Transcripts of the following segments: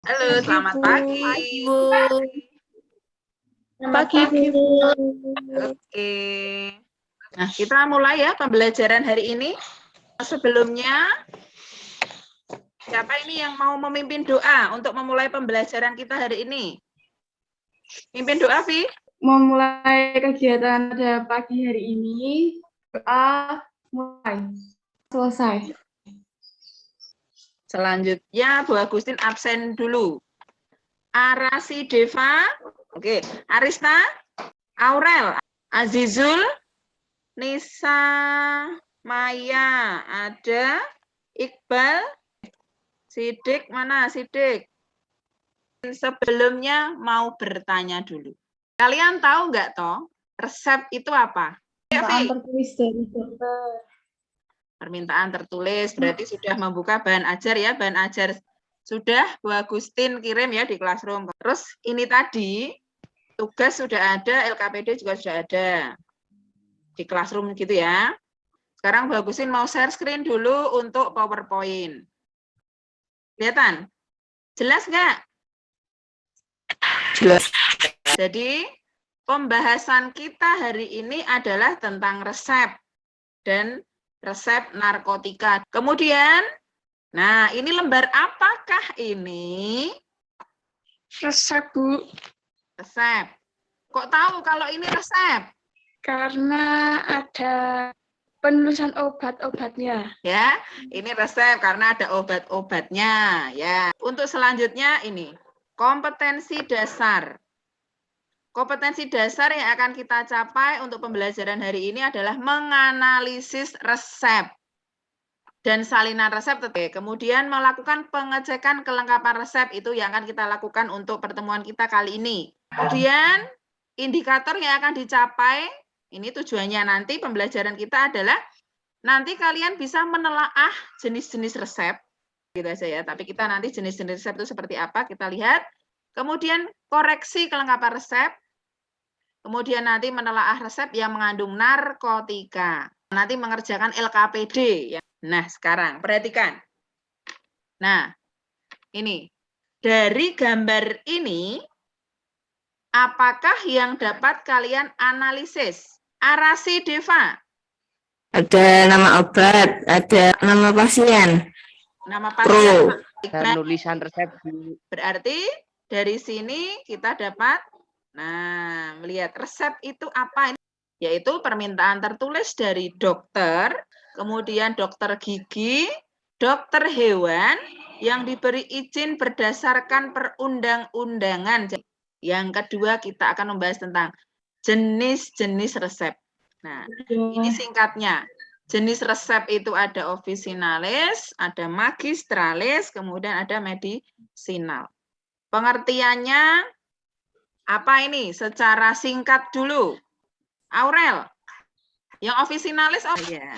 Halo, Pagi, selamat Bu. pagi. Bu. Pagi, Bu. Oke. Nah, kita mulai ya pembelajaran hari ini. Sebelumnya, siapa ini yang mau memimpin doa untuk memulai pembelajaran kita hari ini? Mimpin doa, Vi? Memulai kegiatan pada pagi hari ini, doa mulai. Selesai. Selanjutnya, Bu Agustin absen dulu. Arasi Deva, oke. Arista, Aurel, Azizul, Nisa, Maya, ada Iqbal, Sidik, mana Sidik? Sebelumnya mau bertanya dulu. Kalian tahu nggak toh, resep itu apa? Permintaan tertulis dari dokter. Permintaan tertulis, berarti sudah membuka bahan ajar ya, bahan ajar sudah Bu Agustin kirim ya di Classroom. Terus ini tadi, tugas sudah ada, LKPD juga sudah ada di Classroom gitu ya. Sekarang Bu Agustin mau share screen dulu untuk PowerPoint. Kelihatan? Jelas nggak? Jelas. Jadi, pembahasan kita hari ini adalah tentang resep dan resep narkotika. Kemudian, nah ini lembar apakah ini? Resep, Bu. Resep. Kok tahu kalau ini resep? Karena ada penulisan obat-obatnya. Ya, ini resep karena ada obat-obatnya. Ya. Untuk selanjutnya ini, kompetensi dasar. Kompetensi dasar yang akan kita capai untuk pembelajaran hari ini adalah menganalisis resep dan salinan resep. Kemudian melakukan pengecekan kelengkapan resep, itu yang akan kita lakukan untuk pertemuan kita kali ini. Kemudian indikator yang akan dicapai, ini tujuannya nanti pembelajaran kita adalah nanti kalian bisa menelaah jenis-jenis resep, gitu aja ya. Tapi kita nanti jenis-jenis resep itu seperti apa, kita lihat. Kemudian koreksi kelengkapan resep. Kemudian nanti menelaah resep yang mengandung narkotika. Nanti mengerjakan LKPD. Nah, sekarang perhatikan. Nah, ini. Dari gambar ini, apakah yang dapat kalian analisis? Arasi Deva. Ada nama obat, ada nama pasien. Nama pasien. Dan tulisan resep. Berarti dari sini kita dapat, nah, melihat resep itu apa? Yaitu permintaan tertulis dari dokter, kemudian dokter gigi, dokter hewan, yang diberi izin berdasarkan perundang-undangan. Yang kedua, kita akan membahas tentang jenis-jenis resep. Nah, ini singkatnya. Jenis resep itu ada officinalis, ada magistralis, kemudian ada medicinal. Pengertiannya apa ini? Secara singkat dulu. Aurel, yang officinalis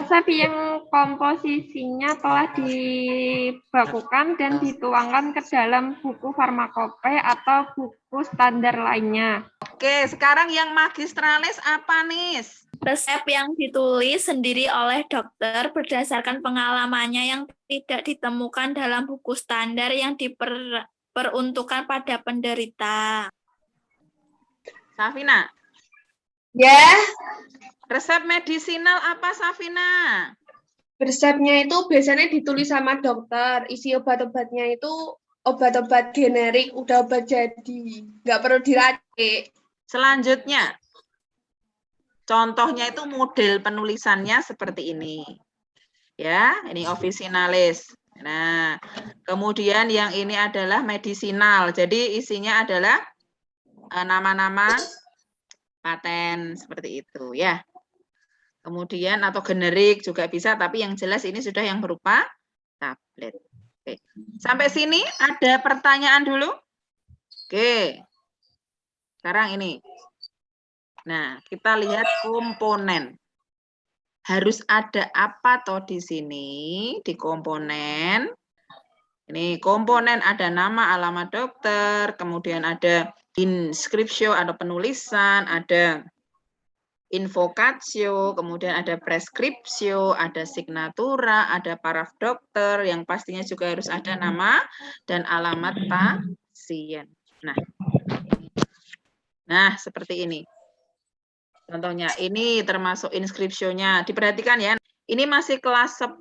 resep yang komposisinya telah dibakukan dan dituangkan ke dalam buku farmakope atau buku standar lainnya. Oke, sekarang yang magistralis apa nih? Resep yang ditulis sendiri oleh dokter berdasarkan pengalamannya yang tidak ditemukan dalam buku standar yang diperuntukkan pada penderita. Safina. Ya. Resep medisinal apa, Safina? Resepnya itu biasanya ditulis sama dokter. Isi obat-obatnya itu obat-obat generik, udah obat jadi. Nggak perlu diracik. Selanjutnya, contohnya itu model penulisannya seperti ini. Ya, ini officinalis. Nah, kemudian yang ini adalah medicinal. Jadi isinya adalah nama-nama paten seperti itu ya. Kemudian atau generik juga bisa, tapi yang jelas ini sudah yang berupa tablet. Oke. Sampai sini ada pertanyaan dulu? Oke. Sekarang ini. Nah, kita lihat komponen. Harus ada apa toh di sini? Di komponen. Ini komponen ada nama, alamat dokter, kemudian ada inscriptio atau penulisan, ada invocatio, kemudian ada prescriptio, ada signatura, ada paraf dokter, yang pastinya juga harus ada nama dan alamat pasien. Nah, seperti ini. Contohnya, ini termasuk inskripsionya. Diperhatikan ya, ini masih kelas 10,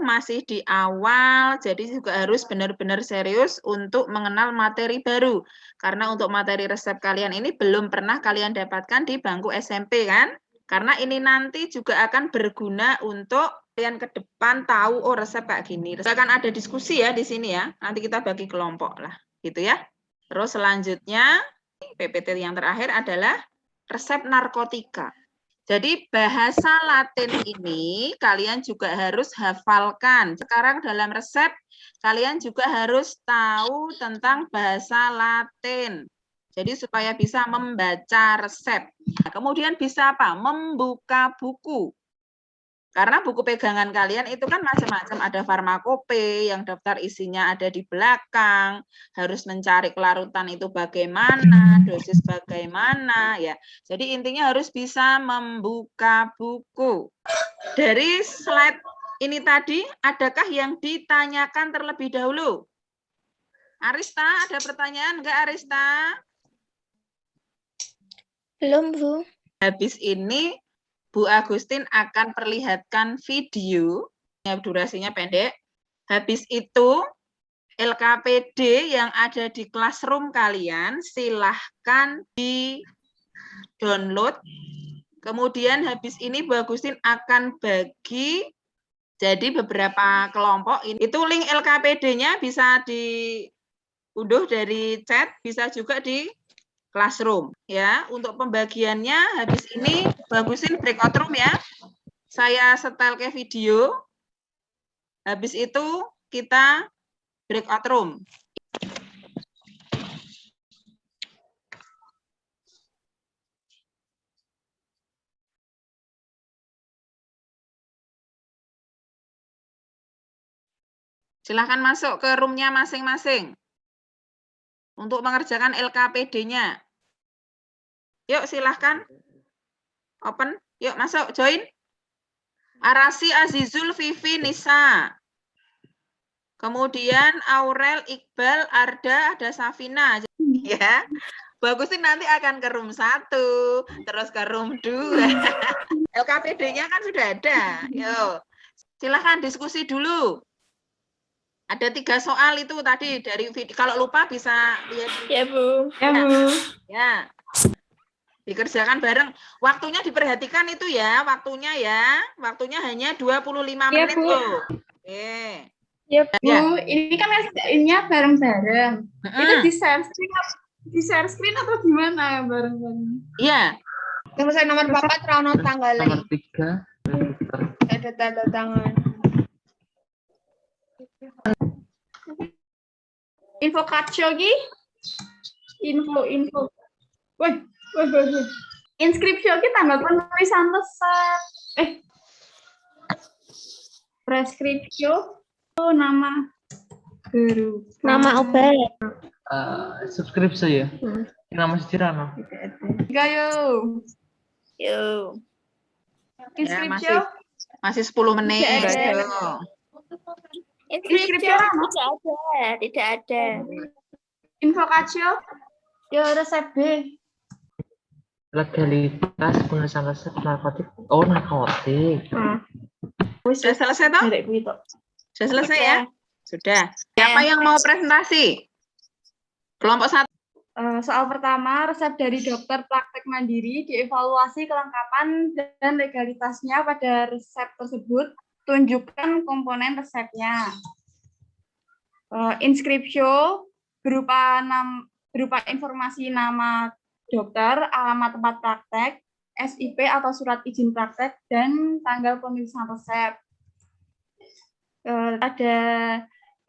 masih di awal, jadi juga harus benar-benar serius untuk mengenal materi baru. Karena untuk materi resep kalian ini belum pernah kalian dapatkan di bangku SMP kan? Karena ini nanti juga akan berguna untuk kalian ke depan tahu, oh resep kayak gini. Akan ada diskusi ya di sini ya, nanti kita bagi kelompok lah, gitu ya. Terus selanjutnya, PPT yang terakhir adalah resep narkotika. Jadi bahasa Latin ini kalian juga harus hafalkan. Sekarang dalam resep kalian juga harus tahu tentang bahasa Latin. Jadi supaya bisa membaca resep. Nah, kemudian bisa apa? Membuka buku. Karena buku pegangan kalian itu kan macam-macam, ada farmakope yang daftar isinya ada di belakang, harus mencari kelarutan itu bagaimana, dosis bagaimana ya. Jadi intinya harus bisa membuka buku. Dari slide ini tadi, adakah yang ditanyakan terlebih dahulu? Arista, ada pertanyaan enggak Arista? Belum, Bu. Habis ini Bu Agustin akan perlihatkan video, durasinya pendek. Habis itu, LKPD yang ada di classroom kalian, silahkan di-download. Kemudian habis ini Bu Agustin akan bagi jadi beberapa kelompok. Itu link LKPD-nya bisa diunduh dari chat, bisa juga di classroom ya. Untuk pembagiannya habis ini bagusin breakout room ya. Saya setel ke video. Habis itu kita breakout room. Silahkan masuk ke roomnya masing-masing untuk mengerjakan LKPD-nya. Yuk silahkan. Open. Yuk masuk, join. Arasi, Azizul, Vivi, Nisa. Kemudian Aurel, Iqbal, Arda, ada Safina. Ya. Bagusin nanti akan ke room 1, terus ke room 2. LKPD-nya kan sudah ada. Yuk. Silahkan diskusi dulu. Ada 3 soal itu tadi dari video. Kalau lupa bisa lihat. Ya, Bu. Ya, Bu. Ya. Dikerjakan bareng. Waktunya diperhatikan itu ya, waktunya ya. Waktunya hanya 25 menit, Bu. Oke. Ya, Bu. Ini kan SDN-nya bareng-bareng. Itu di share screen atau gimana bareng-bareng? Iya. Yang saya nomor 4 Rano tanggalnya. Nomor 3. Ada tanda tangan. Info kacau ki? Info. Wih. Inskripsi ki tanggal penulisan resep. Preskripsio. Oh, nama guru. Nama obat. Subskripsi ya. Nama Sejirano. Gayo. Yuk. Inskripsio. Masih 10 menit. Inskripsi tidak ada. Info kacau. Ya resep B. Legalitas penggunaan resep narkotik. Oh, narkotik. Sudah selesai toh? Sudah selesai ya? Sudah. Siapa yang mau presentasi? Kelompok 1. Soal pertama, resep dari dokter praktek mandiri dievaluasi kelengkapan dan legalitasnya pada resep tersebut. Tunjukkan komponen resepnya. Inskripsio berupa informasi nama dokter, alamat tempat praktek, SIP atau surat izin praktek, dan tanggal penulisan resep. Ada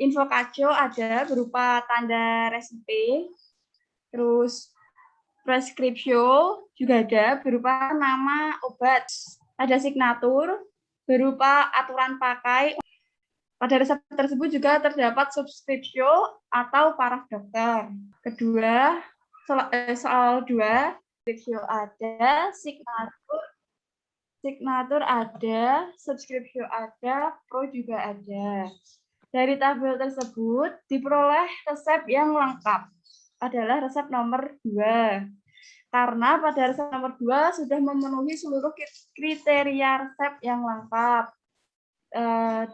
info kacau, ada berupa tanda resipe, terus preskripsio juga ada berupa nama obat, ada signatur berupa aturan pakai. Pada resep tersebut juga terdapat subskripsio atau paraf dokter. Kedua, soal 2, subskripsio ada, signatur signatur ada, subscription ada, pro juga ada. Dari tabel tersebut diperoleh resep yang lengkap adalah resep nomor 2. Karena pada resep nomor 2 sudah memenuhi seluruh kriteria resep yang lengkap.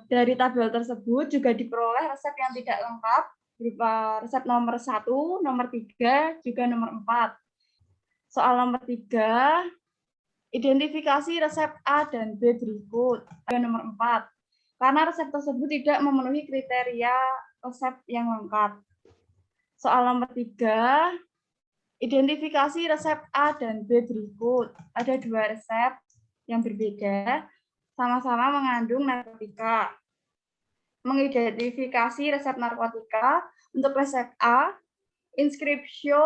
Dari tabel tersebut juga diperoleh resep yang tidak lengkap berupa resep nomor 1, nomor 3, juga nomor 4. Soal nomor 3, identifikasi resep A dan B berikut. Nomor 4. Karena resep tersebut tidak memenuhi kriteria resep yang lengkap. Soal nomor 3, identifikasi resep A dan B berikut. Ada 2 resep yang berbeda, sama-sama mengandung narkotika. Mengidentifikasi resep narkotika untuk resep A, inscriptio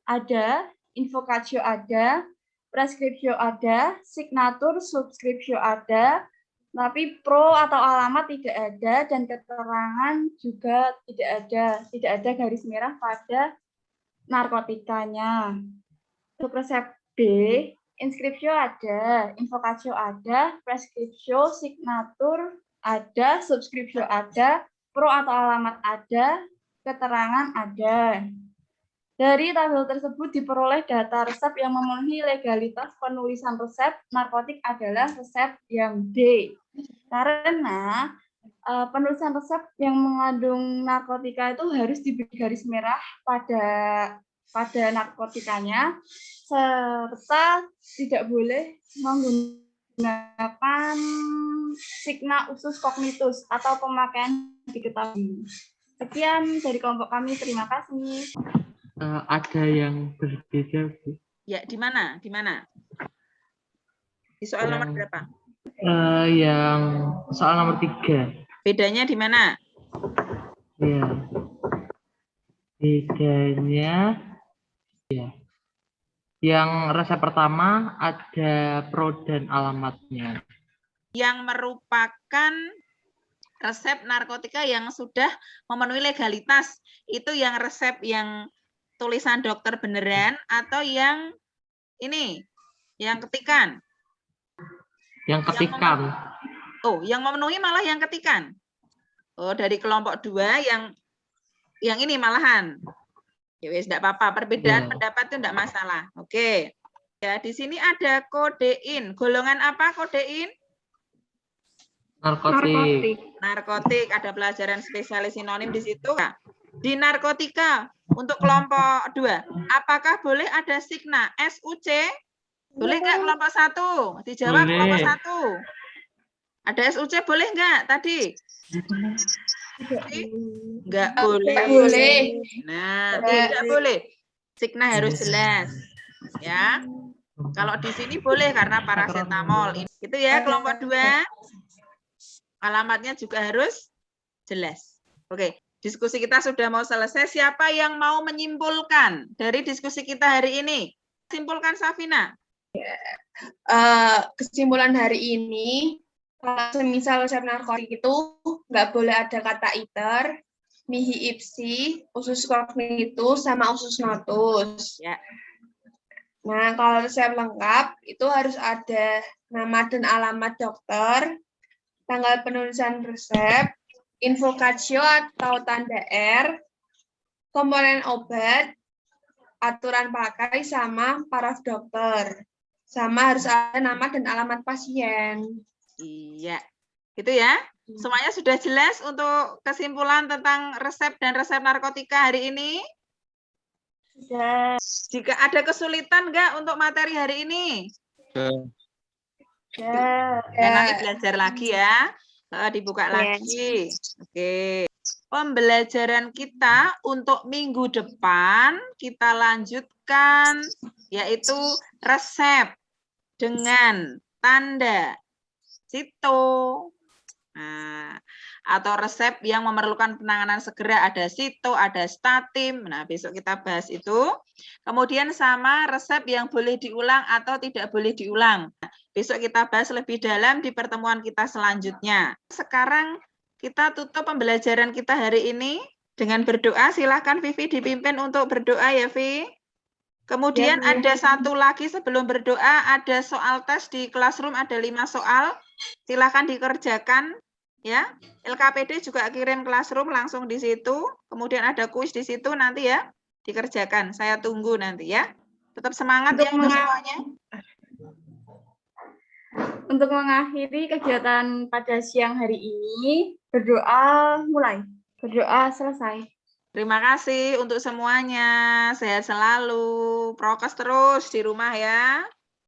ada, invocatio ada, prescriptio ada, signatur, subscriptio ada, tapi pro atau alamat tidak ada, dan keterangan juga tidak ada. Tidak ada garis merah pada narkotikanya. Untuk resep B, inscriptio ada, invocatio ada, prescriptio, signatur ada, subscriptio ada, pro atau alamat ada, keterangan ada. Dari tabel tersebut diperoleh data resep yang memenuhi legalitas penulisan resep narkotik adalah resep yang D. Karena penulisan resep yang mengandung narkotika itu harus diberi garis merah pada narkotikanya, serta tidak boleh menggunakan signa usus cognitus atau pemakaian diketahui. Sekian dari kelompok kami, terima kasih. Ada yang berbeda, Bu. Ya, di mana? Di mana? Di soal nomor berapa? Yang soal nomor 3. Bedanya di mana? Ya. Bedanya ya. Yang resep pertama ada pro dan alamatnya. Yang merupakan resep narkotika yang sudah memenuhi legalitas. Itu yang resep yang tulisan dokter beneran atau yang ini, yang ketikan? Yang ketikan. Yang memenuhi malah yang ketikan. Dari kelompok 2 yang ini malahan. Ya wes, enggak apa-apa, perbedaan pendapat itu enggak masalah. Oke. Ya, di sini ada kodein. Golongan apa kodein? Narkotik. Narkotik, ada pelajaran spesialis sinonim di situ. Di narkotika untuk kelompok 2, apakah boleh ada signa SUC? Boleh nggak kelompok 1? Dijawab boleh. Kelompok 1. Ada SUC boleh nggak tadi? Nggak boleh. Boleh. Nah, tidak boleh. Signa harus jelas. Ya. Kalau di sini boleh karena paracetamol. Itu ya kelompok 2. Alamatnya juga harus jelas. Oke. Diskusi kita sudah mau selesai. Siapa yang mau menyimpulkan dari diskusi kita hari ini? Simpulkan, Safina. Kesimpulan hari ini, kalau semisal resep narkotik itu nggak boleh ada kata iter, mihi ipsi, usus cognitus, sama usus notus. Ya. Nah, kalau resep lengkap itu harus ada nama dan alamat dokter, tanggal penulisan resep, invocatio atau tanda R, komponen obat, aturan pakai, sama paraf dokter. Sama harus ada nama dan alamat pasien. Iya. Gitu ya. Semuanya sudah jelas untuk kesimpulan tentang resep dan resep narkotika hari ini? Sudah. Jika ada kesulitan nggak untuk materi hari ini? Ya. Nanti belajar lagi ya. Dibuka lagi. Oke. Pembelajaran kita untuk minggu depan kita lanjutkan yaitu resep dengan tanda sito. Nah, atau resep yang memerlukan penanganan segera ada sito, ada statim. Nah, besok kita bahas itu. Kemudian sama resep yang boleh diulang atau tidak boleh diulang. Nah, besok kita bahas lebih dalam di pertemuan kita selanjutnya. Sekarang kita tutup pembelajaran kita hari ini dengan berdoa. Silahkan Vivi dipimpin untuk berdoa ya, Vi. Kemudian Ya, Bu. ada satu lagi sebelum berdoa, ada soal tes di Classroom, ada 5 soal. Silakan dikerjakan ya. LKPD juga kirim Classroom langsung di situ. Kemudian ada kuis di situ nanti ya. Dikerjakan. Saya tunggu nanti ya. Tetap semangat ya untuk semuanya. Untuk mengakhiri kegiatan pada siang hari ini, berdoa mulai. Berdoa selesai. Terima kasih untuk semuanya. Sehat selalu. Prokes terus di rumah ya.